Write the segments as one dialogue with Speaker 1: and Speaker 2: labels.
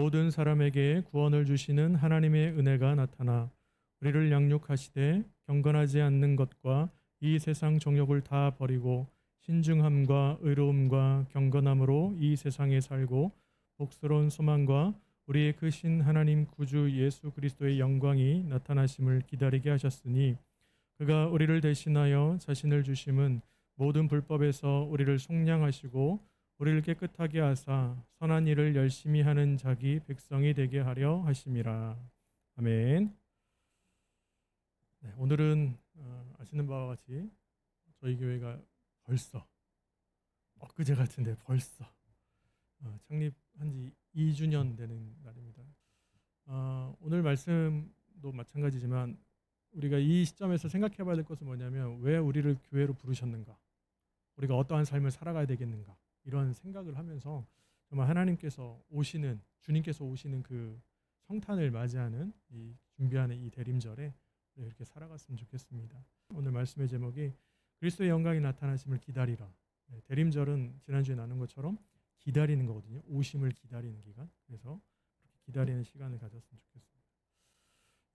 Speaker 1: 모든 사람에게 구원을 주시는 하나님의 은혜가 나타나 우리를 양육하시되 경건하지 않는 것과 이 세상 정욕을 다 버리고 신중함과 의로움과 경건함으로 이 세상에 살고 복스러운 소망과 우리의 크신 하나님 구주 예수 그리스도의 영광이 나타나심을 기다리게 하셨으니 그가 우리를 대신하여 자신을 주심은 모든 불법에서 우리를 속량하시고 우리를 깨끗하게 하사 선한 일을 열심히 하는 자기 백성이 되게 하려 하심이라. 아멘. 네, 오늘은 아시는 바와 같이 저희 교회가 벌써 엊그제 같은데 벌써 창립한 지 2주년 되는 날입니다. 오늘 말씀도 마찬가지지만 우리가 이 시점에서 생각해 봐야 될 것은 뭐냐면 왜 우리를 교회로 부르셨는가? 우리가 어떠한 삶을 살아가야 되겠는가? 이런 생각을 하면서 정말 하나님께서 오시는, 주님께서 오시는 그 성탄을 맞이하는 이 준비하는 이 대림절에 이렇게 살아갔으면 좋겠습니다. 오늘 말씀의 제목이 그리스도의 영광이 나타나심을 기다리라. 대림절은 지난주에 나눈 것처럼 기다리는 거거든요. 오심을 기다리는 기간. 그래서 그렇게 기다리는 시간을 가졌으면 좋겠습니다.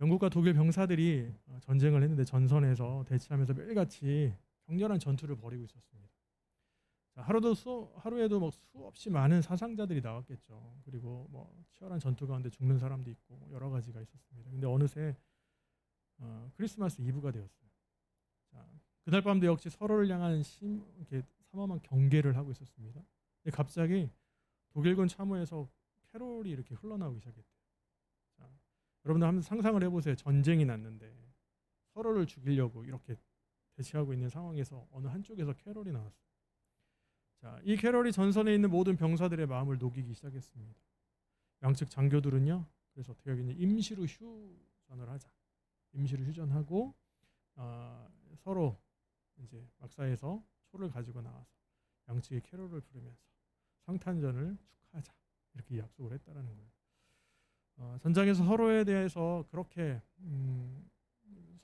Speaker 1: 영국과 독일 병사들이 전쟁을 했는데 전선에서 대치하면서 매일같이 격렬한 전투를 벌이고 있었습니다. 자, 하루에도 뭐 수없이 많은 사상자들이 나왔겠죠. 그리고 뭐 치열한 전투 가운데 죽는 사람도 있고 여러 가지가 있었습니다. 근데 어느새 크리스마스 이브가 되었어요. 자, 그날 밤도 역시 서로를 향한 이렇게 삼엄한 경계를 하고 있었습니다. 근데 갑자기 독일군 참호에서 캐롤이 이렇게 흘러나오기 시작했대요. 자, 여러분들 한번 상상을 해보세요. 전쟁이 났는데 서로를 죽이려고 이렇게 대치하고 있는 상황에서 어느 한쪽에서 캐롤이 나왔어요. 자, 이 캐롤이 전선에 있는 모든 병사들의 마음을 녹이기 시작했습니다. 양측 장교들은요, 그래서 어떻게 하겠냐, 임시로 휴전을 하자. 임시로 휴전하고 서로 이제 막사에서 초를 가지고 나와서 양측의 캐롤을 부르면서 성탄절을 축하하자. 이렇게 약속을 했다라는 거예요. 전장에서 서로에 대해서 그렇게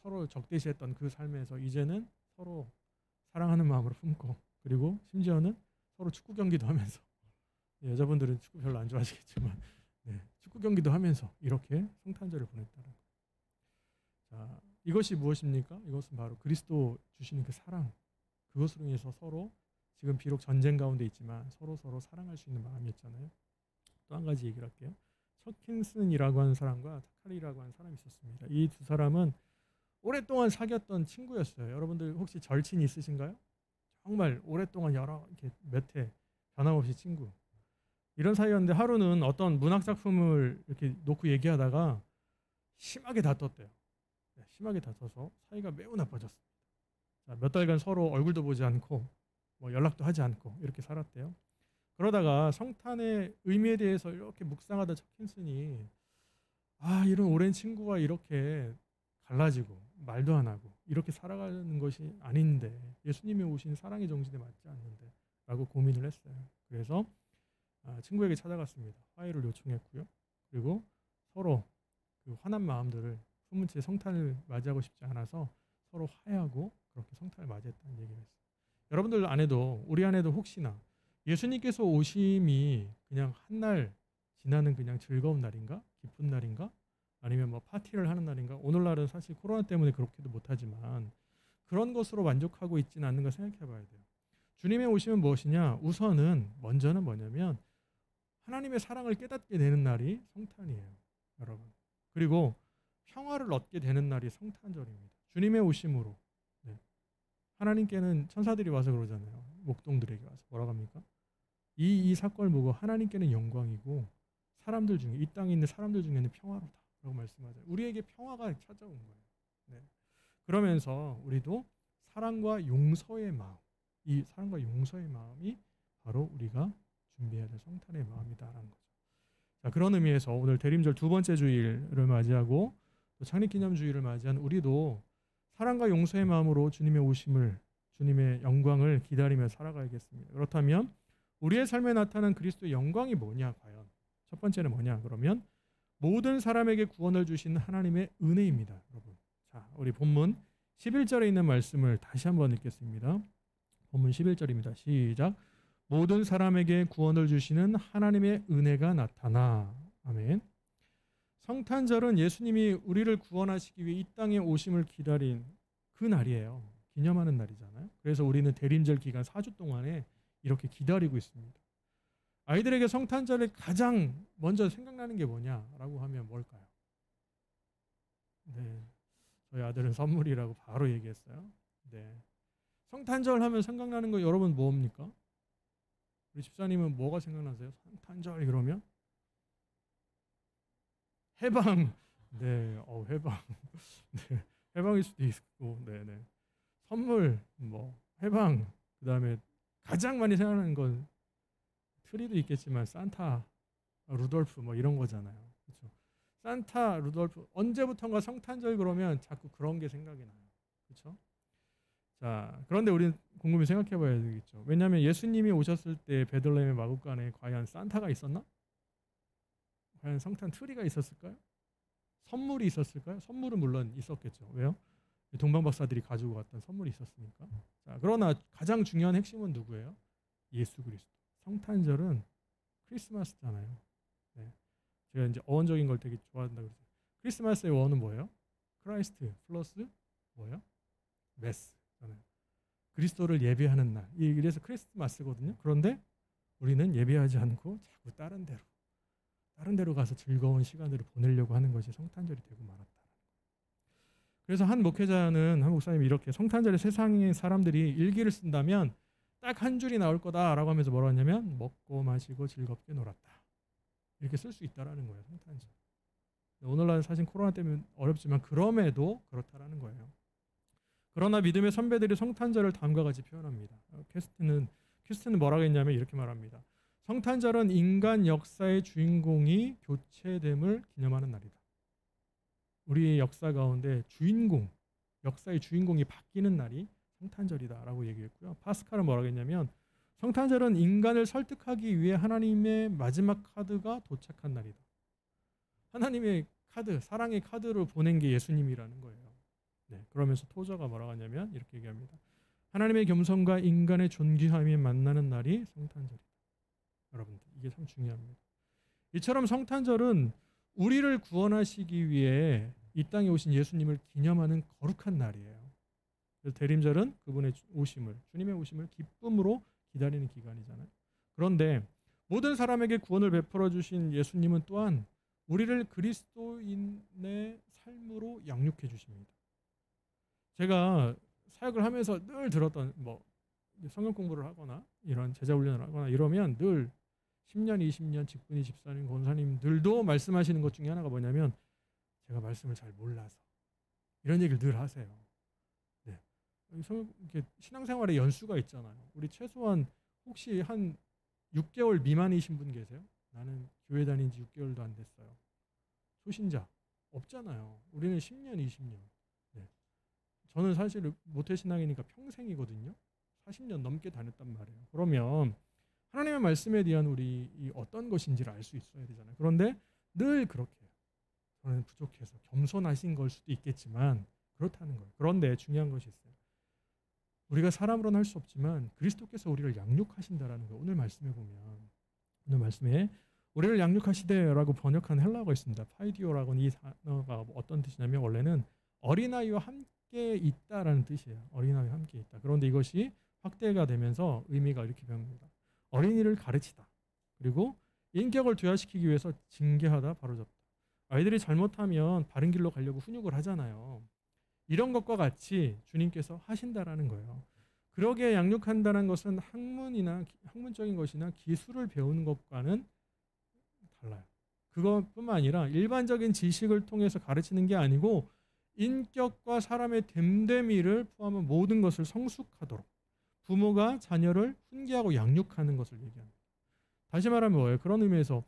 Speaker 1: 서로 적대시했던 그 삶에서 이제는 서로 사랑하는 마음으로 품고 그리고 심지어는 서로 축구 경기도 하면서 여자분들은 축구 별로 안 좋아하시겠지만 축구 경기도 하면서 이렇게 성탄절을 보냈다는 거예요. 자, 이것이 무엇입니까? 이것은 바로 그리스도 주시는 그 사랑, 그것으로 인해서 서로 지금 비록 전쟁 가운데 있지만 서로 사랑할 수 있는 마음이었잖아요. 또 한 가지 얘기를 할게요. 척킨슨이라고 하는 사람과 타카리라고 하는 사람이 있었습니다. 이 두 사람은 오랫동안 사귀었던 친구였어요. 여러분들 혹시 절친 있으신가요? 정말 오랫동안 이렇게 몇 해 변함없이 친구. 이런 사이였는데 하루는 어떤 문학 작품을 이렇게 놓고 얘기하다가 심하게 다퉜대요. 심하게 다퉈서 사이가 매우 나빠졌습니다. 자, 몇 달간 서로 얼굴도 보지 않고 뭐 연락도 하지 않고 이렇게 살았대요. 그러다가 성탄의 의미에 대해서 이렇게 묵상하다 척킨슨이 이런 오랜 친구와 이렇게 갈라지고 말도 안 하고 이렇게 살아가는 것이 아닌데 예수님이 오신 사랑의 정신에 맞지 않는데 라고 고민을 했어요. 그래서 친구에게 찾아갔습니다. 화해를 요청했고요. 그리고 서로 그 화난 마음들을 숨은 채 성탄을 맞이하고 싶지 않아서 서로 화해하고 그렇게 성탄을 맞이했다는 얘기를 했어요. 여러분들 안에도 우리 안에도 혹시나 예수님께서 오심이 그냥 한 날 지나는 그냥 즐거운 날인가? 기쁜 날인가? 아니면 뭐 파티를 하는 날인가? 오늘날은 사실 코로나 때문에 그렇게도 못하지만 그런 것으로 만족하고 있지는 않는가 생각해 봐야 돼요. 주님의 오심은 무엇이냐? 먼저는 뭐냐면 하나님의 사랑을 깨닫게 되는 날이 성탄이에요. 여러분. 그리고 평화를 얻게 되는 날이 성탄절입니다. 주님의 오심으로. 하나님께는 천사들이 와서 그러잖아요. 목동들에게 와서. 뭐라고 합니까? 이 사건을 보고 하나님께는 영광이고 사람들 중에 이 땅에 있는 사람들 중에는 평화로다 라고 말씀하잖아요. 우리에게 평화가 찾아온 거예요. 그러면서 우리도 사랑과 용서의 마음, 이 사랑과 용서의 마음이 바로 우리가 준비해야 될 성탄의 마음이다라는 거죠. 자, 그런 의미에서 오늘 대림절 두 번째 주일을 맞이하고 또 창립기념주일을 맞이한 우리도 사랑과 용서의 마음으로 주님의 오심을, 주님의 영광을 기다리며 살아가야겠습니다. 그렇다면 우리의 삶에 나타난 그리스도의 영광이 뭐냐 과연? 첫 번째는 뭐냐 그러면 모든 사람에게 구원을 주신 하나님의 은혜입니다. 여러분. 자, 우리 본문 11절에 있는 말씀을 다시 한번 읽겠습니다. 본문 11절입니다. 시작. 모든 사람에게 구원을 주시는 하나님의 은혜가 나타나. 아멘. 성탄절은 예수님이 우리를 구원하시기 위해 이 땅에 오심을 기다린 그 날이에요. 기념하는 날이잖아요. 그래서 우리는 대림절 기간 4주 동안에 이렇게 기다리고 있습니다. 아이들에게 성탄절에 가장 먼저 생각나는 게 뭐냐라고 하면 뭘까요? 네, 저희 아들은 선물이라고 바로 얘기했어요. 네, 성탄절 하면 생각나는 거 여러분 뭡니까? 우리 집사님은 뭐가 생각나세요? 성탄절 그러면? 해방. 네, 해방. 네, 해방일 수도 있고, 네, 네. 선물, 뭐 해방. 그다음에 가장 많이 생각나는 건 트리도 있겠지만 산타, 루돌프 뭐 이런 거잖아요. 그렇죠? 산타, 루돌프 언제부턴가 성탄절 그러면 자꾸 그런 게 생각이 나요. 그렇죠? 자, 그런데 우리는 곰곰이 생각해 봐야 되겠죠. 왜냐하면 예수님이 오셨을 때 베들레헴의 마구간에 과연 산타가 있었나? 과연 성탄 트리가 있었을까요? 선물이 있었을까요? 선물은 물론 있었겠죠. 왜요? 동방 박사들이 가지고 갔던 선물이 있었으니까. 자, 그러나 가장 중요한 핵심은 누구예요? 예수 그리스도. 성탄절은 크리스마스잖아요. 네. 제가 이제 어원적인 걸 되게 좋아한다고 그랬어요. 크리스마스의 원은 뭐예요? 크라이스트 플러스 뭐예요? 메스. 그리스도를 예배하는 날. 이래서 크리스마스거든요. 그런데 우리는 예배하지 않고 자꾸 다른 데로 가서 즐거운 시간을 보내려고 하는 것이 성탄절이 되고 말았다. 그래서 한 목회자는, 한 목사님이 이렇게 성탄절에 세상의 사람들이 일기를 쓴다면 딱 한 줄이 나올 거다라고 하면서 뭐라고 했냐면 먹고 마시고 즐겁게 놀았다. 이렇게 쓸 수 있다라는 거예요. 성탄절. 오늘날 사실 코로나 때문에 어렵지만 그럼에도 그렇다라는 거예요. 그러나 믿음의 선배들이 성탄절을 다음과 같이 표현합니다. 퀘스트는 뭐라고 했냐면 이렇게 말합니다. 성탄절은 인간 역사의 주인공이 교체됨을 기념하는 날이다. 우리의 역사 가운데 역사의 주인공이 바뀌는 날이 성탄절이다라고 얘기했고요. 파스칼은 뭐라고 했냐면 성탄절은 인간을 설득하기 위해 하나님의 마지막 카드가 도착한 날이다. 하나님의 카드, 사랑의 카드를 보낸 게 예수님이라는 거예요. 네, 그러면서 토저가 뭐라고 하냐면 이렇게 얘기합니다. 하나님의 겸손과 인간의 존귀함이 만나는 날이 성탄절이다. 여러분들, 이게 참 중요합니다. 이처럼 성탄절은 우리를 구원하시기 위해 이 땅에 오신 예수님을 기념하는 거룩한 날이에요. 그래서 대림절은 그분의 오심을, 주님의 오심을 기쁨으로 기다리는 기간이잖아요. 그런데 모든 사람에게 구원을 베풀어 주신 예수님은 또한 우리를 그리스도인의 삶으로 양육해 주십니다. 제가 사역을 하면서 늘 들었던 성경 공부를 하거나 이런 제자 훈련을 하거나 이러면 늘 10년, 20년 직분이 집사님, 권사님들도 말씀하시는 것 중에 하나가 뭐냐면 제가 말씀을 잘 몰라서 이런 얘기를 늘 하세요. 네. 신앙생활에 연수가 있잖아요. 우리 최소한 혹시 한 6개월 미만이신 분 계세요? 나는 교회 다닌 지 6개월도 안 됐어요. 초신자 없잖아요. 우리는 10년, 20년. 네. 저는 사실 모태신앙이니까 평생이거든요. 40년 넘게 다녔단 말이에요. 그러면 하나님의 말씀에 대한 우리 어떤 것인지를 알 수 있어야 되잖아요. 그런데 늘 그렇게 해요. 저는 부족해서 겸손하신 걸 수도 있겠지만 그렇다는 거예요. 그런데 중요한 것이 있어요. 우리가 사람으로는 할 수 없지만 그리스도께서 우리를 양육하신다라는 거예요. 오늘 말씀에 보면, 오늘 말씀에 우리를 양육하시되라고 번역한 헬라어가 있습니다. 파이디오라고는 이 단어가 어떤 뜻이냐면 원래는 어린아이와 함께 있다라는 뜻이에요. 어린아이와 함께 있다. 그런데 이것이 확대가 되면서 의미가 이렇게 변합니다. 어린이를 가르치다. 그리고 인격을 부여시키기 위해서 징계하다, 바로잡다. 아이들이 잘못하면 바른 길로 가려고 훈육을 하잖아요. 이런 것과 같이 주님께서 하신다라는 거예요. 그러게 양육한다는 것은 학문적인 것이나 기술을 배우는 것과는 달라요. 그것뿐만 아니라 일반적인 지식을 통해서 가르치는 게 아니고 인격과 사람의 됨됨이를 포함한 모든 것을 성숙하도록 부모가 자녀를 훈계하고 양육하는 것을 얘기합니다. 다시 말하면 뭐예요? 그런 의미에서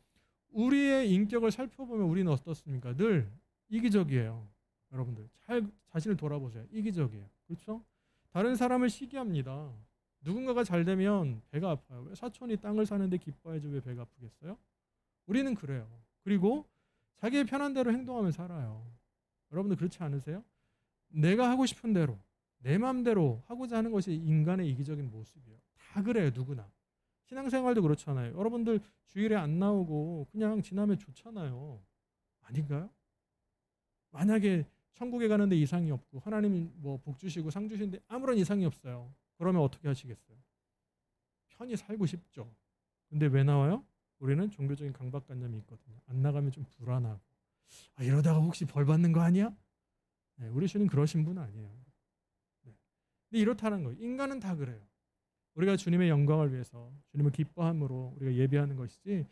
Speaker 1: 우리의 인격을 살펴보면 우리는 어떻습니까? 늘 이기적이에요. 여러분들 자신을 돌아보세요. 이기적이에요. 그렇죠? 다른 사람을 시기합니다. 누군가가 잘 되면 배가 아파요. 왜 사촌이 땅을 사는데 기뻐해야지 왜 배가 아프겠어요? 우리는 그래요. 그리고 자기의 편한 대로 행동하며 살아요. 여러분들 그렇지 않으세요? 내가 하고 싶은 대로 내 마음대로 하고자 하는 것이 인간의 이기적인 모습이에요. 다 그래요. 누구나. 신앙생활도 그렇잖아요. 여러분들 주일에 안 나오고 그냥 지나면 좋잖아요. 아닌가요? 만약에 천국에 가는데 이상이 없고 하나님이 뭐 복 주시고 상 주시는데 아무런 이상이 없어요. 그러면 어떻게 하시겠어요? 편히 살고 싶죠. 근데 왜 나와요? 우리는 종교적인 강박관념이 있거든요. 안 나가면 좀 불안하고 이러다가 혹시 벌 받는 거 아니야? 네, 우리 주님 그러신 분 아니에요. 네. 근데 이렇다는 거예요. 인간은 다 그래요. 우리가 주님의 영광을 위해서 주님을 기뻐함으로 우리가 예배하는 것이지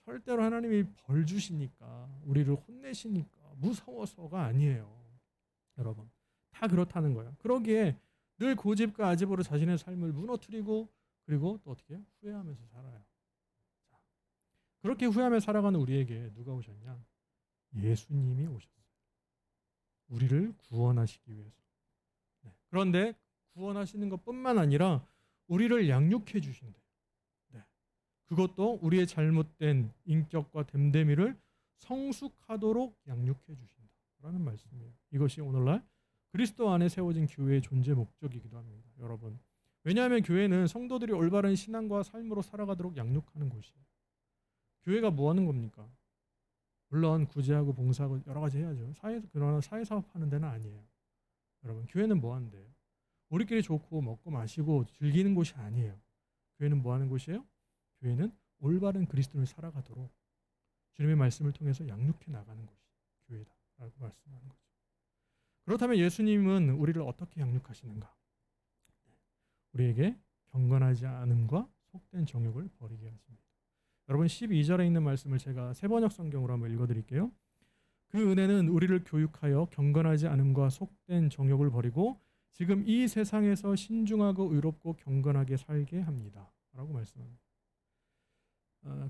Speaker 1: 절대로 하나님이 벌 주시니까 우리를 혼내시니까 무서워서가 아니에요. 여러분 다 그렇다는 거예요. 그러기에 늘 고집과 아집으로 자신의 삶을 무너뜨리고 그리고 또 어떻게 해요? 후회하면서 살아요. 자, 그렇게 후회하며 살아가는 우리에게 누가 오셨냐? 예수님이 오셨어요. 우리를 구원하시기 위해서. 네. 그런데 구원하시는 것뿐만 아니라 우리를 양육해 주신대요. 네. 그것도 우리의 잘못된 인격과 됨됨이를 성숙하도록 양육해 주신다라는 말씀이에요. 이것이 오늘날 그리스도 안에 세워진 교회의 존재 목적이기도 합니다. 여러분. 왜냐하면 교회는 성도들이 올바른 신앙과 삶으로 살아가도록 양육하는 곳이에요. 교회가 뭐 하는 겁니까? 물론 구제하고 봉사하고 여러 가지 해야죠. 그러나 사회사업 하는 데는 아니에요. 여러분 교회는 뭐 하는데요? 우리끼리 좋고 먹고 마시고 즐기는 곳이 아니에요. 교회는 뭐 하는 곳이에요? 교회는 올바른 그리스도를 살아가도록 주님의 말씀을 통해서 양육해 나가는 곳이 교회다라고 말씀하는 거죠. 그렇다면 예수님은 우리를 어떻게 양육하시는가? 우리에게 경건하지 않음과 속된 정욕을 버리게 하십니다. 여러분 12절에 있는 말씀을 제가 세번역 성경으로 한번 읽어드릴게요. 그 은혜는 우리를 교육하여 경건하지 않음과 속된 정욕을 버리고 지금 이 세상에서 신중하고 의롭고 경건하게 살게 합니다. 라고 말씀합니다.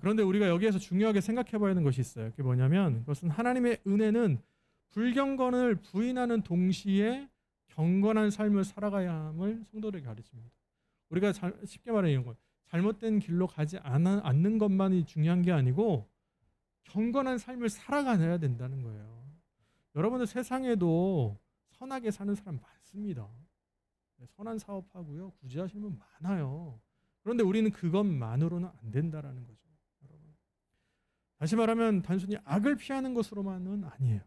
Speaker 1: 그런데 우리가 여기에서 중요하게 생각해 봐야 하는 것이 있어요. 그게 뭐냐면 그것은 하나님의 은혜는 불경건을 부인하는 동시에 경건한 삶을 살아가야 함을 성도들에게 가르칩니다. 우리가 쉽게 말해 이런 거 잘못된 길로 가지 않는 것만이 중요한 게 아니고 경건한 삶을 살아가야 된다는 거예요. 여러분들 세상에도 선하게 사는 사람 많습니다. 선한 사업하고요. 구제하시는 분 많아요. 그런데 우리는 그것만으로는 안 된다라는 거죠. 여러분. 다시 말하면 단순히 악을 피하는 것으로만은 아니에요.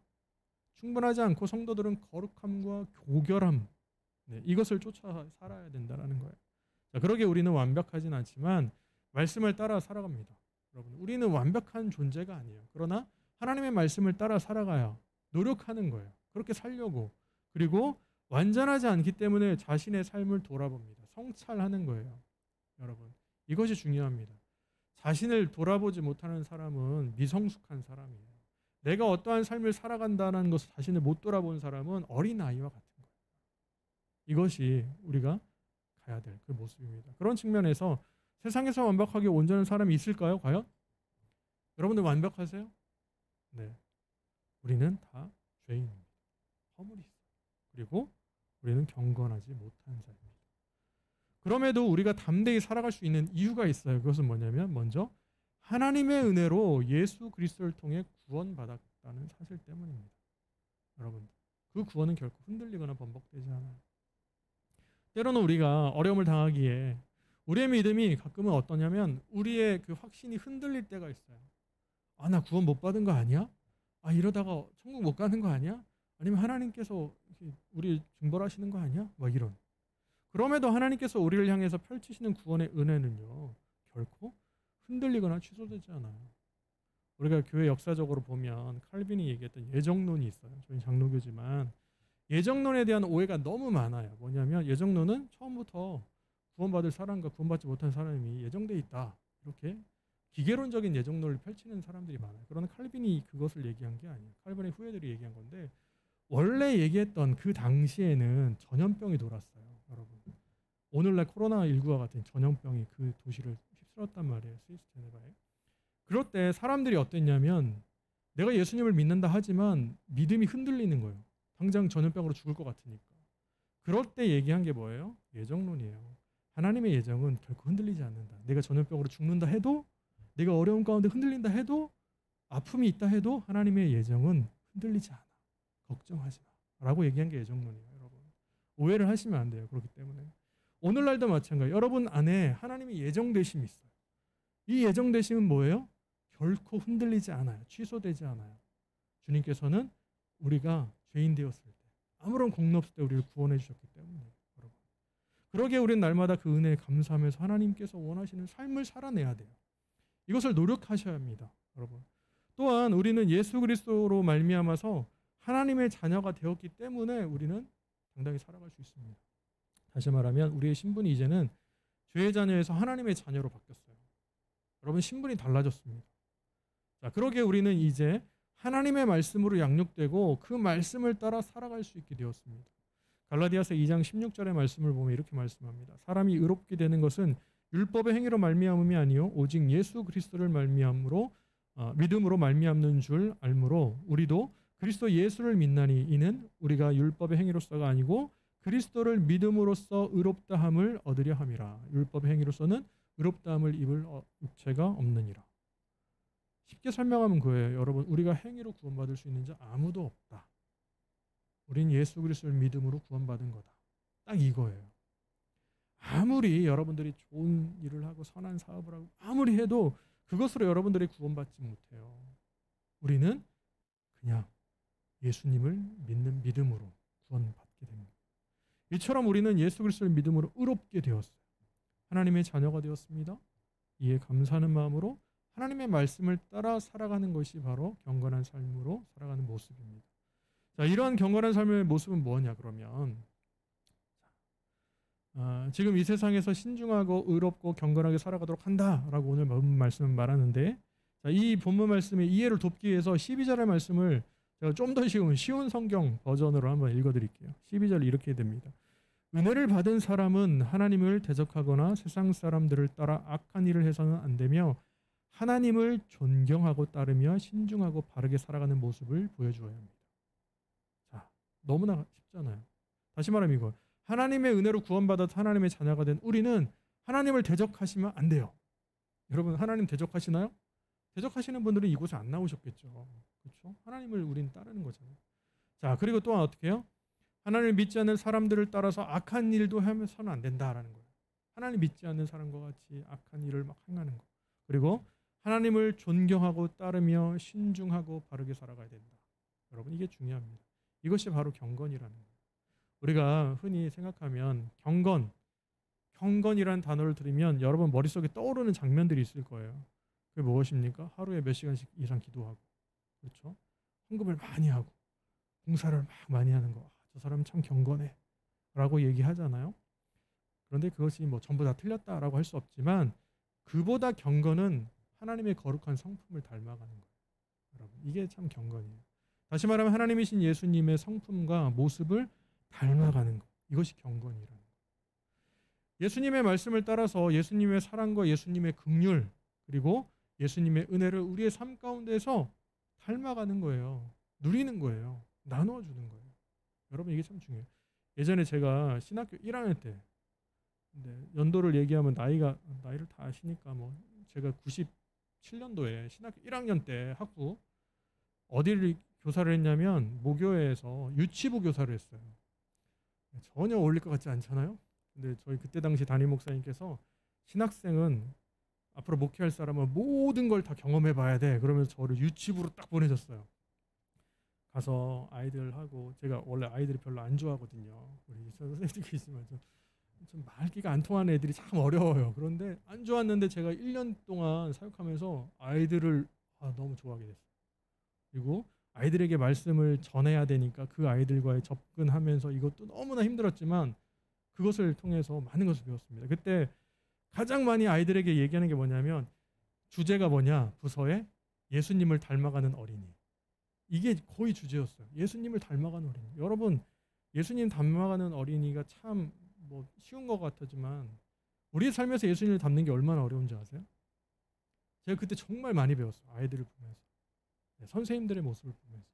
Speaker 1: 충분하지 않고 성도들은 거룩함과 교결함 이것을 쫓아 살아야 된다는 거예요. 자, 그러기에 우리는 완벽하진 않지만 말씀을 따라 살아갑니다. 여러분, 우리는 완벽한 존재가 아니에요. 그러나 하나님의 말씀을 따라 살아가야 노력하는 거예요. 그렇게 살려고. 그리고 완전하지 않기 때문에 자신의 삶을 돌아봅니다. 성찰하는 거예요. 여러분, 이것이 중요합니다. 자신을 돌아보지 못하는 사람은 미성숙한 사람이에요. 내가 어떠한 삶을 살아간다는 것을 자신을 못 돌아본 사람은 어린아이와 같은 거예요. 이것이 우리가 가야 될 그 모습입니다. 그런 측면에서 세상에서 완벽하게 온전한 사람이 있을까요? 과연? 여러분들 완벽하세요? 네. 우리는 다 죄인입니다. 허물이 있어요. 그리고 우리는 경건하지 못한 자입니다. 그럼에도 우리가 담대히 살아갈 수 있는 이유가 있어요. 그것은 뭐냐면 먼저 하나님의 은혜로 예수 그리스도를 통해 구원받았다는 사실 때문입니다. 여러분, 그 구원은 결코 흔들리거나 번복되지 않아요. 때로는 우리가 어려움을 당하기에 우리의 믿음이 가끔은 어떠냐면 우리의 그 확신이 흔들릴 때가 있어요. 나 구원 못 받은 거 아니야? 이러다가 천국 못 가는 거 아니야? 아니면 하나님께서 우리 징벌하시는 거 아니야? 이런. 그럼에도 하나님께서 우리를 향해서 펼치시는 구원의 은혜는요. 결코 흔들리거나 취소되지 않아요. 우리가 교회 역사적으로 보면 칼빈이 얘기했던 예정론이 있어요. 저희 장로교지만 예정론에 대한 오해가 너무 많아요. 뭐냐면 예정론은 처음부터 구원받을 사람과 구원받지 못한 사람이 예정돼 있다. 이렇게 기계론적인 예정론을 펼치는 사람들이 많아요. 그러나 칼빈이 그것을 얘기한 게 아니에요. 칼빈의 후예들이 얘기한 건데 원래 얘기했던 그 당시에는 전염병이 돌았어요. 여러분. 오늘날 코로나19와 같은 전염병이 그 도시를 휩쓸었단 말이에요. 스위스 제네바에. 그럴 때 사람들이 어땠냐면 내가 예수님을 믿는다 하지만 믿음이 흔들리는 거예요. 당장 전염병으로 죽을 것 같으니까. 그럴 때 얘기한 게 뭐예요? 예정론이에요. 하나님의 예정은 결코 흔들리지 않는다. 내가 전염병으로 죽는다 해도 내가 어려움 가운데 흔들린다 해도 아픔이 있다 해도 하나님의 예정은 흔들리지 않아. 걱정하지 마. 라고 얘기한 게 예정론이에요. 여러분. 오해를 하시면 안 돼요. 그렇기 때문에. 오늘날도 마찬가지예요. 여러분 안에 하나님의 예정되심이 있어요. 이 예정되심은 뭐예요? 결코 흔들리지 않아요. 취소되지 않아요. 주님께서는 우리가 죄인 되었을 때, 아무런 공로 없을 때 우리를 구원해 주셨기 때문에 여러분. 그러기에 우리는 날마다 그 은혜에 감사하면서 하나님께서 원하시는 삶을 살아내야 돼요. 이것을 노력하셔야 합니다. 여러분. 또한 우리는 예수 그리스도로 말미암아서 하나님의 자녀가 되었기 때문에 우리는 당당히 살아갈 수 있습니다. 다시 말하면 우리의 신분이 이제는 죄의 자녀에서 하나님의 자녀로 바뀌었어요. 여러분 신분이 달라졌습니다. 자, 그러기에 우리는 이제 하나님의 말씀으로 양육되고 그 말씀을 따라 살아갈 수 있게 되었습니다. 갈라디아서 2장 16절의 말씀을 보면 이렇게 말씀합니다. 사람이 의롭게 되는 것은 율법의 행위로 말미암음이 아니요 오직 예수 그리스도를 믿음으로 말미암는 줄 알므로 우리도 그리스도 예수를 믿나니 이는 우리가 율법의 행위로서가 아니고 그리스도를 믿음으로써 의롭다함을 얻으려 함이라. 율법의 행위로서는 의롭다함을 입을 육체가 없느니라. 쉽게 설명하면 그거예요. 여러분 우리가 행위로 구원받을 수 있는 자 아무도 없다. 우린 예수 그리스도를 믿음으로 구원받은 거다. 딱 이거예요. 아무리 여러분들이 좋은 일을 하고 선한 사업을 하고 아무리 해도 그것으로 여러분들이 구원받지 못해요. 우리는 그냥 예수님을 믿는 믿음으로 구원받게 됩니다. 이처럼 우리는 예수 그리스도를 믿음으로 의롭게 되었어요. 하나님의 자녀가 되었습니다. 이에 감사하는 마음으로 하나님의 말씀을 따라 살아가는 것이 바로 경건한 삶으로 살아가는 모습입니다. 자, 이러한 경건한 삶의 모습은 뭐냐 그러면 지금 이 세상에서 신중하고 의롭고 경건하게 살아가도록 한다라고 오늘 말씀은 말하는데 자, 이 본문 말씀의 이해를 돕기 위해서 12절의 말씀을 제가 좀 더 쉬운 성경 버전으로 한번 읽어드릴게요. 12절 이렇게 됩니다. 은혜를 받은 사람은 하나님을 대적하거나 세상 사람들을 따라 악한 일을 해서는 안 되며 하나님을 존경하고 따르며 신중하고 바르게 살아가는 모습을 보여주어야 합니다. 자, 너무나 쉽잖아요. 다시 말하면 이거 하나님의 은혜로 구원받아서 하나님의 자녀가 된 우리는 하나님을 대적하시면 안 돼요. 여러분 하나님 대적하시나요? 대적하시는 분들은 이곳에 안 나오셨겠죠. 그렇죠? 하나님을 우린 따르는 거잖아요. 자, 그리고 또한 어떻게 해요? 하나님을 믿지 않는 사람들을 따라서 악한 일도 하면서는 안 된다라는 거예요. 하나님 믿지 않는 사람과 같이 악한 일을 막 행하는 거. 그리고 하나님을 존경하고 따르며 신중하고 바르게 살아가야 된다. 여러분 이게 중요합니다. 이것이 바로 경건이라는 거예요. 우리가 흔히 생각하면 경건이라는 단어를 들으면 여러분 머릿속에 떠오르는 장면들이 있을 거예요. 그게 무엇입니까? 하루에 몇 시간씩 이상 기도하고 그렇죠? 헌금을 많이 하고 봉사를 막 많이 하는 거. 저 사람은 참 경건해 라고 얘기하잖아요. 그런데 그것이 뭐 전부 다 틀렸다라고 할 수 없지만 그보다 경건은 하나님의 거룩한 성품을 닮아가는 거예요. 여러분 이게 참 경건이에요. 다시 말하면 하나님이신 예수님의 성품과 모습을 닮아가는 것. 이것이 경건이라는 거예요. 예수님의 말씀을 따라서 예수님의 사랑과 예수님의 긍휼 그리고 예수님의 은혜를 우리의 삶 가운데서 닮아가는 거예요. 누리는 거예요. 나눠주는 거예요. 여러분 이게 참 중요해요. 예전에 제가 신학교 1학년 때 연도를 얘기하면 나이를 다 아시니까 뭐 제가 97년도에 신학교 1학년 때 학부 어디를 교사를 했냐면 모교회에서 유치부 교사를 했어요. 전혀 어울릴 것 같지 않잖아요. 근데 저희 그때 당시 담임 목사님께서 신학생은 앞으로 목회할 사람은 모든 걸 다 경험해 봐야 돼. 그러면서 저를 유치부로 딱 보내셨어요. 가서 아이들하고 제가 원래 아이들이 별로 안 좋아하거든요. 우리 선생님들이 있으면 좀 말귀가 안 통하는 애들이 참 어려워요. 그런데 안 좋았는데 제가 1년 동안 사역하면서 아이들을 너무 좋아하게 됐어요. 그리고 아이들에게 말씀을 전해야 되니까 그 아이들과의 접근하면서 이것도 너무나 힘들었지만 그것을 통해서 많은 것을 배웠습니다. 그때 가장 많이 아이들에게 얘기하는 게 뭐냐면 주제가 뭐냐? 부서에 예수님을 닮아가는 어린이. 이게 거의 주제였어요. 예수님을 닮아가는 어린이. 여러분 예수님 닮아가는 어린이가 참 뭐 쉬운 것 같지만 우리의 삶에서 예수님을 닮는 게 얼마나 어려운지 아세요? 제가 그때 정말 많이 배웠어요. 아이들을 보면서. 선생님들의 모습을 보면서.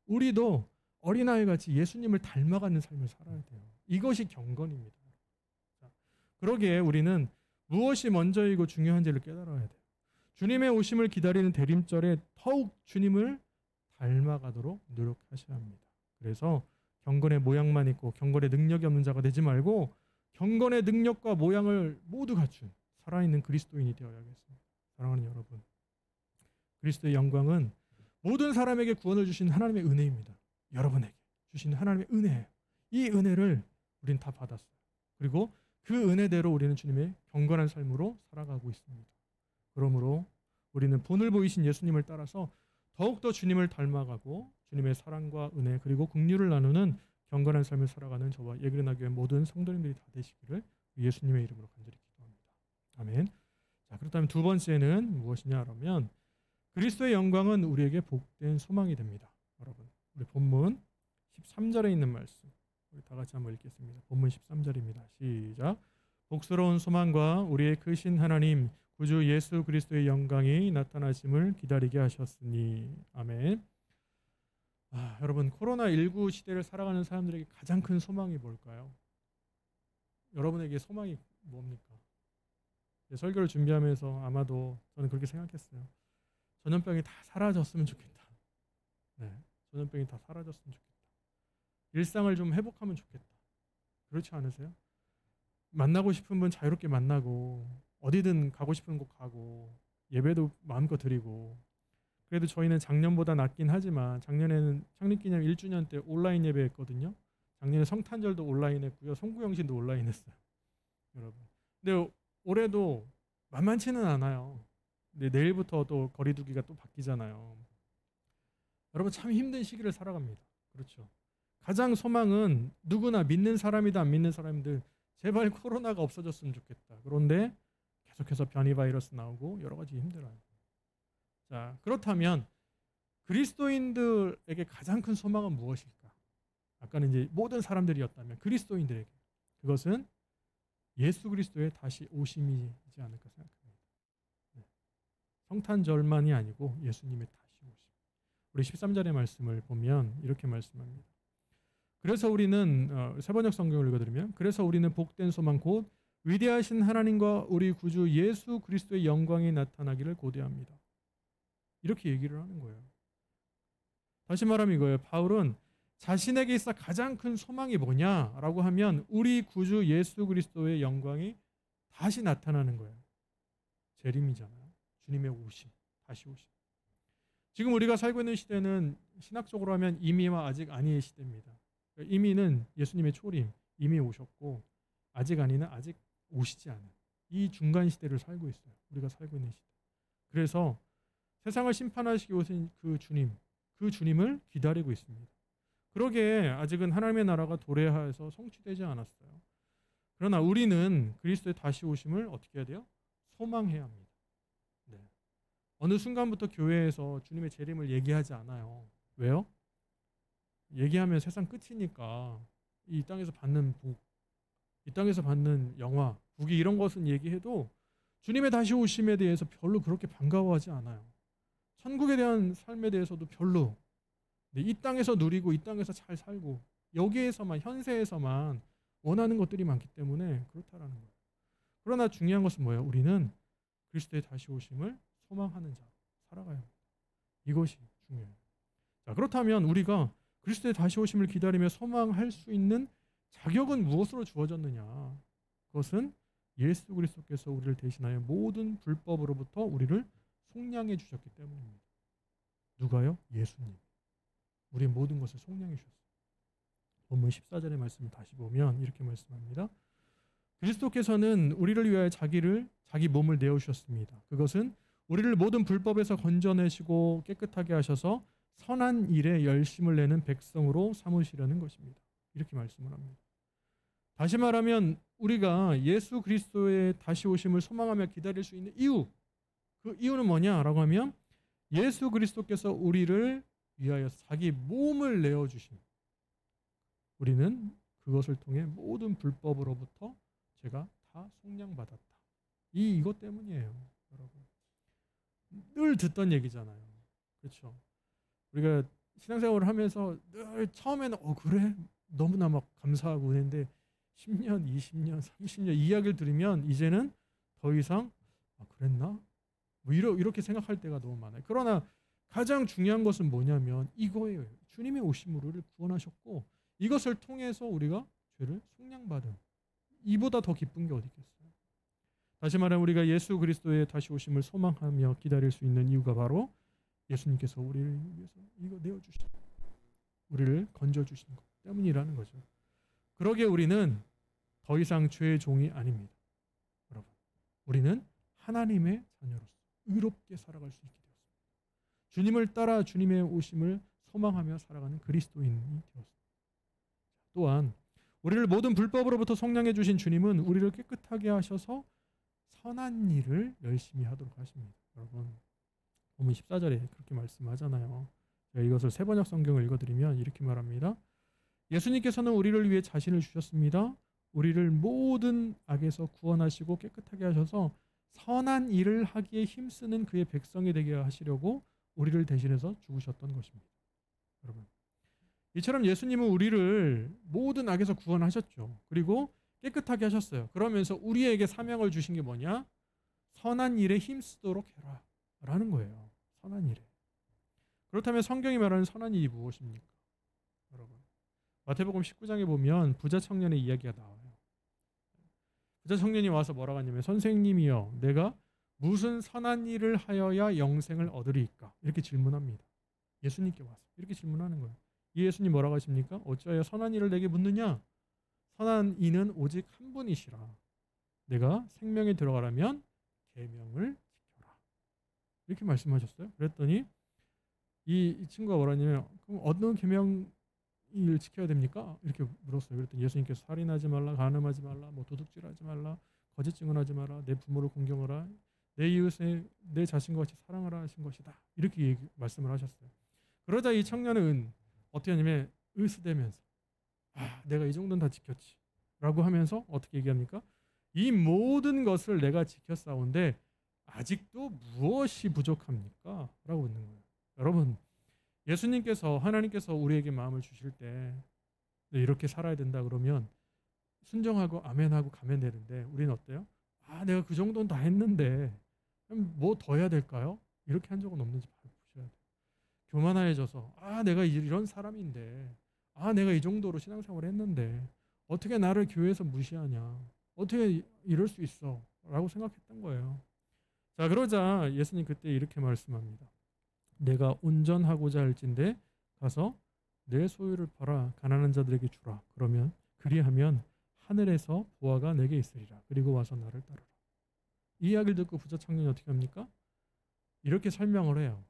Speaker 1: 우리도 어린아이같이 예수님을 닮아가는 삶을 살아야 돼요. 이것이 경건입니다. 자, 그러기에 우리는 무엇이 먼저이고 중요한지를 깨달아야 돼요. 주님의 오심을 기다리는 대림절에 더욱 주님을 닮아가도록 노력하셔야 합니다. 그래서 경건의 모양만 있고 경건의 능력이 없는 자가 되지 말고 경건의 능력과 모양을 모두 갖춘 살아있는 그리스도인이 되어야겠습니다. 사랑하는 여러분, 그리스도의 영광은 모든 사람에게 구원을 주신 하나님의 은혜입니다. 여러분에게 주신 하나님의 은혜예요. 이 은혜를 우리는 다 받았어요. 그리고 그 은혜대로 우리는 주님의 경건한 삶으로 살아가고 있습니다. 그러므로 우리는 본을 보이신 예수님을 따라서 더욱더 주님을 닮아가고 주님의 사랑과 은혜 그리고 긍휼을 나누는 경건한 삶을 살아가는 저와 예그레나 교회 모든 성도님들이 다 되시기를 예수님의 이름으로 간절히 기도합니다. 아멘. 자, 그렇다면 두 번째는 무엇이냐 하면 그리스도의 영광은 우리에게 복된 소망이 됩니다. 여러분, 우리 본문 13절에 있는 말씀 우리 다 같이 한번 읽겠습니다. 본문 13절입니다. 시작. 복스러운 소망과 우리의 크신 하나님 구주 예수 그리스도의 영광이 나타나심을 기다리게 하셨으니. 아멘. 여러분, 코로나19 시대를 살아가는 사람들에게 가장 큰 소망이 뭘까요? 여러분에게 소망이 뭡니까? 설교를 준비하면서 아마도 저는 그렇게 생각했어요. 전염병이 다 사라졌으면 좋겠다. 네, 전염병이 다 사라졌으면 좋겠다. 일상을 좀 회복하면 좋겠다. 그렇지 않으세요? 만나고 싶은 분 자유롭게 만나고 어디든 가고 싶은 곳 가고 예배도 마음껏 드리고. 그래도 저희는 작년보다 낫긴 하지만 작년에는 창립기념 1주년 때 온라인 예배했거든요. 작년에 성탄절도 온라인 했고요. 송구영신도 온라인 했어요. 여러분. 근데 올해도 만만치는 않아요. 근데 내일부터 또 거리두기가 또 바뀌잖아요. 여러분, 참 힘든 시기를 살아갑니다. 그렇죠. 가장 소망은 누구나 믿는 사람이다 안 믿는 사람들 제발 코로나가 없어졌으면 좋겠다. 그런데 계속해서 변이 바이러스 나오고 여러 가지 힘들어요. 자, 그렇다면 그리스도인들에게 가장 큰 소망은 무엇일까? 아까는 이제 모든 사람들이었다면 그리스도인들에게 그것은 예수 그리스도의 다시 오심이지 않을까 생각합니다. 네. 성탄절만이 아니고 예수님의 다시 오심. 우리 13절의 말씀을 보면 이렇게 말씀합니다. 그래서 우리는 세번역 성경을 읽어드리면 그래서 우리는 복된 소망 곧 위대하신 하나님과 우리 구주 예수 그리스도의 영광이 나타나기를 고대합니다. 이렇게 얘기를 하는 거예요. 다시 말하면 이거예요. 바울은 자신에게 있어 가장 큰 소망이 뭐냐라고 하면 우리 구주 예수 그리스도의 영광이 다시 나타나는 거예요. 재림이잖아요. 주님의 오심, 다시 오심. 지금 우리가 살고 있는 시대는 신학적으로 하면 이미와 아직 아니의 시대입니다. 이미는 예수님의 초림, 이미 오셨고 아직 아니는 아직 오시지 않은 이 중간 시대를 살고 있어요. 우리가 살고 있는 시대. 그래서 세상을 심판하시기 오신 그 주님을 기다리고 있습니다. 그러기에 아직은 하나님의 나라가 도래하여서 성취되지 않았어요. 그러나 우리는 그리스도의 다시 오심을 어떻게 해야 돼요? 소망해야 합니다. 네. 어느 순간부터 교회에서 주님의 재림을 얘기하지 않아요. 왜요? 얘기하면 세상 끝이니까 이 땅에서 받는 복, 이 땅에서 받는 영화, 부귀 이런 것은 얘기해도 주님의 다시 오심에 대해서 별로 그렇게 반가워하지 않아요. 천국에 대한 삶에 대해서도 별로. 이 땅에서 누리고 이 땅에서 잘 살고 여기에서만 현세에서만 원하는 것들이 많기 때문에 그렇다라는 거예요. 그러나 중요한 것은 뭐예요? 우리는 그리스도의 다시 오심을 소망하는 자로 살아가야 합니다. 이것이 중요해요. 자, 그렇다면 우리가 그리스도의 다시 오심을 기다리며 소망할 수 있는 자격은 무엇으로 주어졌느냐? 그것은 예수 그리스도께서 우리를 대신하여 모든 불법으로부터 우리를 속량해 주셨기 때문입니다. 누가요? 예수님. 우리의 모든 것을 속량해 주셨어요. 본문 14절의 말씀을 다시 보면 이렇게 말씀합니다. 그리스도께서는 우리를 위하여 자기 몸을 내어주셨습니다. 그것은 우리를 모든 불법에서 건져내시고 깨끗하게 하셔서 선한 일에 열심을 내는 백성으로 삼으시려는 것입니다. 이렇게 말씀을 합니다. 다시 말하면 우리가 예수 그리스도의 다시 오심을 소망하며 기다릴 수 있는 이유, 그 이유는 뭐냐라고 하면 예수 그리스도께서 우리를 위하여 자기 몸을 내어주신, 우리는 그것을 통해 모든 불법으로부터 제가 다 속량받았다. 이것 때문이에요, 여러분. 늘 듣던 얘기잖아요. 그렇죠? 우리가 신앙생활을 하면서 늘 처음에는 그래? 너무나 막 감사하고 그랬는데 10년, 20년, 30년 이야기를 들으면 이제는 더 이상 그랬나? 뭐 이렇게 생각할 때가 너무 많아요. 그러나 가장 중요한 것은 뭐냐면 이거예요. 주님의 오심으로 우리를 구원하셨고 이것을 통해서 우리가 죄를 속량받은, 이보다 더 기쁜 게 어디 있겠어요? 다시 말하면 우리가 예수 그리스도의 다시 오심을 소망하며 기다릴 수 있는 이유가 바로 예수님께서 우리를 위해서 이거 내어주신, 우리를 건져주신 것 때문이라는 거죠. 그러기에 우리는 더 이상 죄의 종이 아닙니다. 여러분, 우리는 하나님의 자녀로서 의롭게 살아갈 수 있게 되었습니다. 주님을 따라 주님의 오심을 소망하며 살아가는 그리스도인이 되었습니다. 또한 우리를 모든 불법으로부터 속량해 주신 주님은 우리를 깨끗하게 하셔서 선한 일을 열심히 하도록 하십니다. 여러분, 본문 14절에 그렇게 말씀하잖아요. 제가 이것을 세번역 성경을 읽어드리면 이렇게 말합니다. 예수님께서는 우리를 위해 자신을 주셨습니다. 우리를 모든 악에서 구원하시고 깨끗하게 하셔서 선한 일을 하기에 힘쓰는 그의 백성이 되게 하시려고 우리를 대신해서 죽으셨던 것입니다. 여러분, 이처럼 예수님은 우리를 모든 악에서 구원하셨죠. 그리고 깨끗하게 하셨어요. 그러면서 우리에게 사명을 주신 게 뭐냐? 선한 일에 힘쓰도록 해라 라는 거예요. 선한 일에. 그렇다면 성경이 말하는 선한 일이 무엇입니까? 여러분, 마태복음 19장에 보면 부자 청년의 이야기가 나와요. 부자 청년이 와서 뭐라고 하냐면, 선생님이여, 내가 무슨 선한 일을 하여야 영생을 얻으리이까? 이렇게 질문합니다. 예수님께 와서 이렇게 질문하는 거예요. 이 예수님 뭐라고 하십니까? 어찌하여 선한 일을 내게 묻느냐? 선한 이는 오직 한 분이시라. 내가 생명에 들어가려면 계명을 지켜라. 이렇게 말씀하셨어요. 그랬더니 이 친구가 뭐라냐면, 그럼 어떤 계명을 지켜야 됩니까? 이렇게 물었어요. 그랬더니 예수님께서 살인하지 말라, 간음하지 말라, 뭐 도둑질하지 말라, 거짓 증언하지 마라, 내 부모를 공경하라, 내 이웃을 내 자신과 같이 사랑하라 하신 것이다. 이렇게 말씀을 하셨어요. 그러자 이 청년은 어떻게 하냐면 으스대면서, 내가 이 정도는 다 지켰지 라고 하면서 어떻게 얘기합니까? 이 모든 것을 내가 지켰사온데 아직도 무엇이 부족합니까? 라고 묻는 거예요. 여러분, 예수님께서, 하나님께서 우리에게 마음을 주실 때 이렇게 살아야 된다 그러면 순종하고 아멘하고 가면 되는데, 우리는 어때요? 내가 그 정도는 다 했는데 뭐 더 해야 될까요? 이렇게 한 적은 없는지 보셔야 돼요. 교만해져서 내가 이런 사람인데, 내가 이 정도로 신앙생활을 했는데 어떻게 나를 교회에서 무시하냐, 어떻게 이럴 수 있어 라고 생각했던 거예요. 자, 그러자 예수님 그때 이렇게 말씀합니다. 내가 온전하고자 할진대 가서 내 소유를 팔아 가난한 자들에게 주라. 그러면 그리하면 하늘에서 보화가 내게 있으리라. 그리고 와서 나를 따르라. 이 이야기를 듣고 부자 청년이 어떻게 합니까? 이렇게 설명을 해요.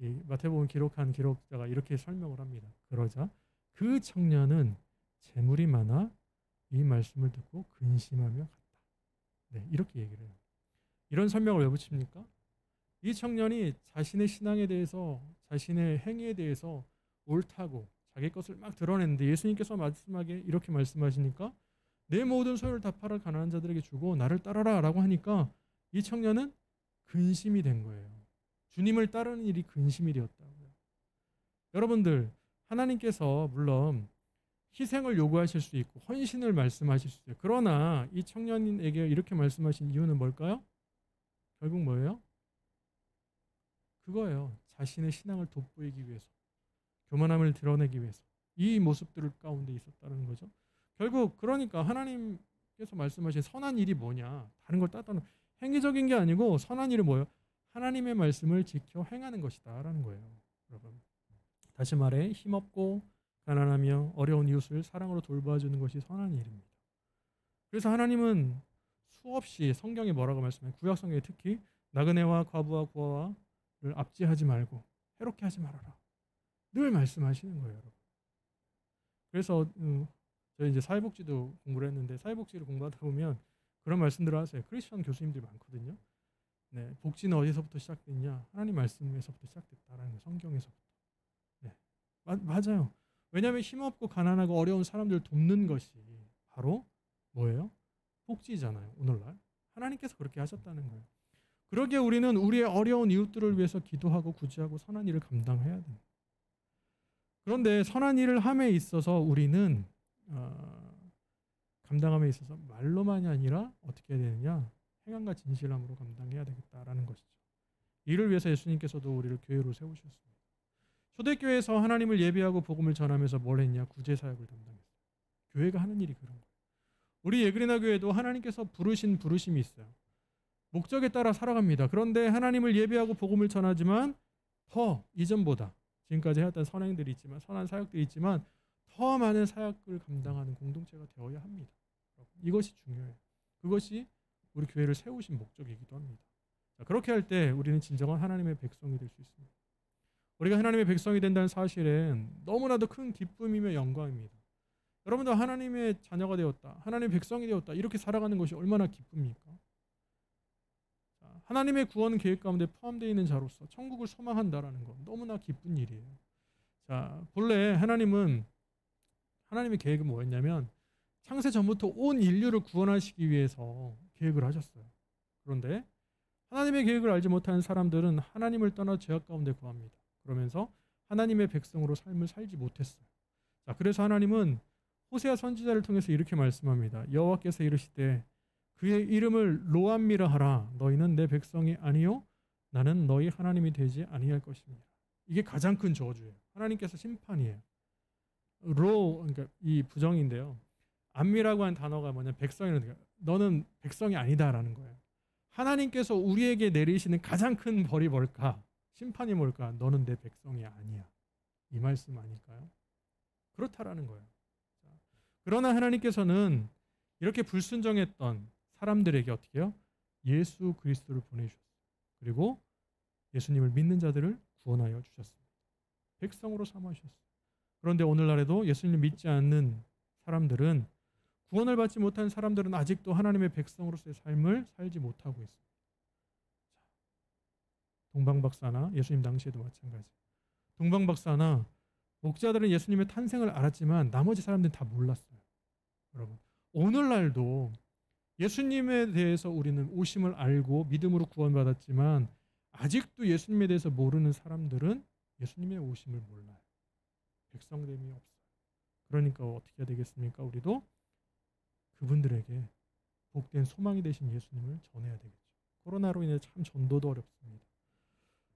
Speaker 1: 이 마태복음 기록한 기록자가 이렇게 설명을 합니다. 그러자 그 청년은 재물이 많아 이 말씀을 듣고 근심하며 갔다. 이렇게 얘기를 해요. 이런 설명을 왜 붙입니까? 이 청년이 자신의 신앙에 대해서, 자신의 행위에 대해서 옳다고 자기 것을 막 드러냈는데, 예수님께서 마지막에 이렇게 말씀하시니까 내 모든 소유를 다 팔아 가난한 자들에게 주고 나를 따르라 라고 하니까 이 청년은 근심이 된 거예요. 주님을 따르는 일이 근심이 되었다고요. 여러분들, 하나님께서 물론 희생을 요구하실 수 있고 헌신을 말씀하실 수 있어요. 그러나 이 청년에게 이렇게 말씀하신 이유는 뭘까요? 결국 뭐예요? 그거예요. 자신의 신앙을 돋보이기 위해서, 교만함을 드러내기 위해서 이 모습들 가운데 있었다는 거죠. 결국 그러니까 하나님께서 말씀하신 선한 일이 뭐냐, 다른 걸 따다는 행위적인 게 아니고 선한 일은 뭐예요? 하나님의 말씀을 지켜 행하는 것이다 라는 거예요. 여러분, 다시 말해 힘없고 가난하며 어려운 이웃을 사랑으로 돌봐주는 것이 선한 일입니다. 그래서 하나님은 수없이 성경에 뭐라고 말씀해요? 구약 성경에 특히 나그네와 과부와 고아를 압제하지 말고 해롭게 하지 말아라, 늘 말씀하시는 거예요. 여러분. 그래서 저희 이제 사회복지도 공부를 했는데, 사회복지를 공부하다 보면 그런 말씀들을 하세요. 크리스천 교수님들이 많거든요. 복지는 어디서부터 시작됐냐? 하나님 말씀에서부터 시작됐다라는 거예요. 성경에서부터. 맞아요. 왜냐하면 힘없고 가난하고 어려운 사람들을 돕는 것이 바로 뭐예요? 복지잖아요. 오늘날 하나님께서 그렇게 하셨다는 거예요. 그러기에 우리는 우리의 어려운 이웃들을 위해서 기도하고 구제하고 선한 일을 감당해야 됩니다. 그런데 선한 일을 함에 있어서 우리는 감당함에 있어서 말로만이 아니라 어떻게 해야 되느냐? 행함과 진실함으로 감당해야 되겠다라는 것이죠. 이를 위해서 예수님께서도 우리를 교회로 세우셨습니다. 초대교회에서 하나님을 예배하고 복음을 전하면서 뭘 했냐? 구제사역을 담당했어요. 교회가 하는 일이 그런 거예요. 우리 예그리나 교회도 하나님께서 부르신 부르심이 있어요. 목적에 따라 살아갑니다. 그런데 하나님을 예배하고 복음을 전하지만 더 이전보다 지금까지 해왔던 선행들이 있지만, 선한 사역들이 있지만 더 많은 사역을 감당하는 공동체가 되어야 합니다. 이것이 중요해요. 그것이 우리 교회를 세우신 목적이기도 합니다. 자, 그렇게 할 때 우리는 진정한 하나님의 백성이 될 수 있습니다. 우리가 하나님의 백성이 된다는 사실은 너무나도 큰 기쁨이며 영광입니다. 여러분도 하나님의 자녀가 되었다, 하나님의 백성이 되었다, 이렇게 살아가는 것이 얼마나 기쁩니까? 자, 하나님의 구원 계획 가운데 포함되어 있는 자로서 천국을 소망한다라는 건 너무나 기쁜 일이에요. 자, 본래 하나님의 계획은 뭐였냐면 창세 전부터 온 인류를 구원하시기 위해서 계획을 하셨어요. 그런데 하나님의 계획을 알지 못하는 사람들은 하나님을 떠나 죄악 가운데 거합니다. 그러면서 하나님의 백성으로 삶을 살지 못했어요. 자, 그래서 하나님은 호세아 선지자를 통해서 이렇게 말씀합니다. 여호와께서 이르시되 그의 이름을 로암미라 하라. 너희는 내 백성이 아니요 나는 너희 하나님이 되지 아니할 것입니다. 이게 가장 큰 저주예요. 하나님께서 심판이에요. 그러니까 이 부정인데요. 암미라고 하는 단어가 뭐냐면 백성이라는, 너는 백성이 아니다라는 거예요. 하나님께서 우리에게 내리시는 가장 큰 벌이 뭘까? 심판이 뭘까? 너는 내 백성이 아니야. 이 말씀 아닐까요? 그렇다라는 거예요. 그러나 하나님께서는 이렇게 불순종했던 사람들에게 어떻게 해요? 예수 그리스도를 보내주셨어요. 그리고 예수님을 믿는 자들을 구원하여 주셨습니다. 백성으로 삼아주셨어요. 그런데 오늘날에도 예수님을 믿지 않는 사람들은, 구원을 받지 못한 사람들은 아직도 하나님의 백성으로서의 삶을 살지 못하고 있습니다. 동방박사나 예수님 당시에도 마찬가지. 동방박사나 목자들은 예수님의 탄생을 알았지만 나머지 사람들은 다 몰랐어요. 여러분, 오늘날도 예수님에 대해서 우리는 오심을 알고 믿음으로 구원받았지만 아직도 예수님에 대해서 모르는 사람들은 예수님의 오심을 몰라요. 백성됨이 없어요. 그러니까 어떻게 해야 되겠습니까? 우리도 그분들에게 복된 소망이 되신 예수님을 전해야 되겠죠. 코로나로 인해 참 전도도 어렵습니다.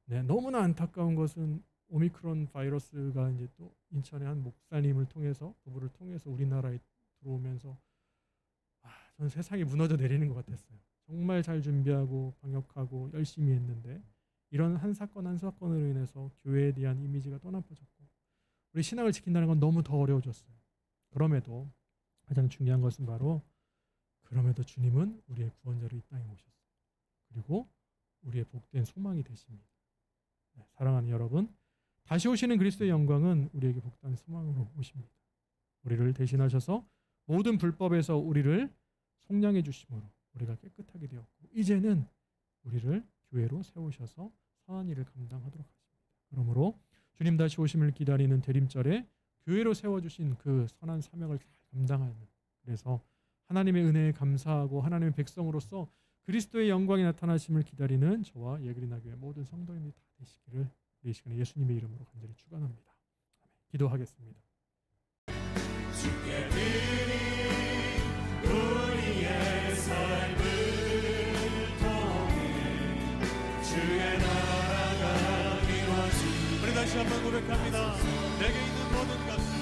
Speaker 1: 네, 너무나 안타까운 것은 오미크론 바이러스가 이제 또 인천의 한 목사님을 통해서, 부부를 통해서 우리나라에 들어오면서 저는 세상이 무너져 내리는 것 같았어요. 정말 잘 준비하고 방역하고 열심히 했는데 이런 한 사건 한 사건으로 인해서 교회에 대한 이미지가 또 나빠졌고 우리 신앙을 지킨다는 건 너무 더 어려워졌어요. 그럼에도 가장 중요한 것은 바로, 그럼에도 주님은 우리의 구원자로 이 땅에 오셨어요. 그리고 우리의 복된 소망이 되십니다. 네, 사랑하는 여러분, 다시 오시는 그리스도의 영광은 우리에게 복된 소망으로 오십니다. 우리를 대신하셔서 모든 불법에서 우리를 속량해 주심으로 우리가 깨끗하게 되었고, 이제는 우리를 교회로 세우셔서 선한 일을 감당하도록 하십니다. 그러므로 주님 다시 오심을 기다리는 대림절에 교회로 세워주신 그 선한 사명을 잘 감당하는, 그래서 하나님의 은혜에 감사하고 하나님의 백성으로서 그리스도의 영광이 나타나심을 기다리는 저와 예그리나 교회 모든 성도님이 다 되시기를 이 시간에 예수님의 이름으로 간절히 축원합니다. 기도하겠습니다. 주께 드린 우리의 삶을 통해 주의 나라가 이루어지게. 우리 다시 한번 고백합니다. 내게 있는 모든 것